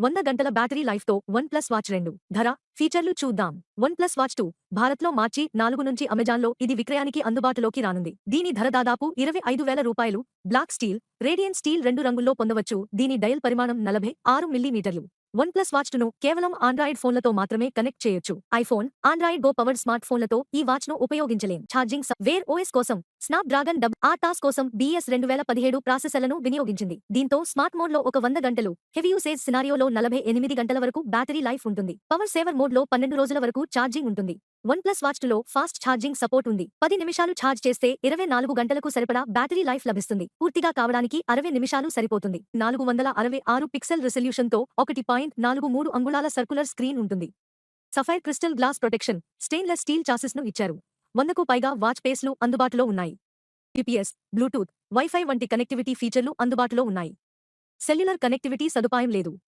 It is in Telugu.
100 గంటల బ్యాటరీ లైఫ్తో OnePlus వాచ్ 2 ధర, ఫీచర్లు చూద్దాం. OnePlus వాచ్ 2 భారత్లో మార్చి 4 నుంచి అమెజాన్లో ఇది విక్రయానికి అందుబాటులోకి రానుంది. దీని ధర దాదాపు 25,000 రూపాయలు. బ్లాక్ స్టీల్, రేడియంట్ స్టీల్ 2 రంగుల్లో పొందవచ్చు. దీని డయల్ పరిమాణం 46 మిల్లీమీటర్లు. OnePlus వాచ్ 2ను కేవలం ఆండ్రాయిడ్ ఫోన్లతో మాత్రమే కనెక్ట్ చేయొచ్చు. IPhone, Android go powered smart ఫోన్లతో ఈ వాచ్ను ఉపయోగించలేం. ఛార్జింగ్ వేర్ OS కోసం స్నాప్డ్రాగన్ టాస్ కోసం BS 2017 ప్రాసెసర్లను వినియోగించింది. దీంతో స్మార్ట్ మోడ్లో ఒక 100 గంటలు, హెవీ యూసేజ్ సినారియోలో 48 గంటల వరకు బ్యాటరీ లైఫ్ ఉంటుంది. పవర్ సేవర్ మోడ్లో 12 రోజుల వరకు ఛార్జింగ్ ఉంటుంది. OnePlus వాచ్ 2లో ఫాస్ట్ ఛార్జింగ్ సపోర్ట్ ఉంది. 10 నిమిషాలు ఛార్జ్ చేస్తే 24 గంటలకు సరిపడా బ్యాటరీ లైఫ్ లభిస్తుంది. పూర్తిగా కావడానికి 60 నిమిషాలు సరిపోతుంది. 466 పిక్సెల్ రిజల్యూషన్తో 1.43 అంగుళాల సర్కులర్ స్క్రీన్ ఉంటుంది. Sapphire crystal glass protection, stainless steel చాసిస్ను ఇచ్చారు. 100కు పైగా వాచ్ పేస్లు అందుబాటులో ఉన్నాయి. GPS, బ్లూటూత్, వైఫై వంటి కనెక్టివిటీ ఫీచర్లు అందుబాటులో ఉన్నాయి. సెల్యులర్ కనెక్టివిటీ సదుపాయం లేదు.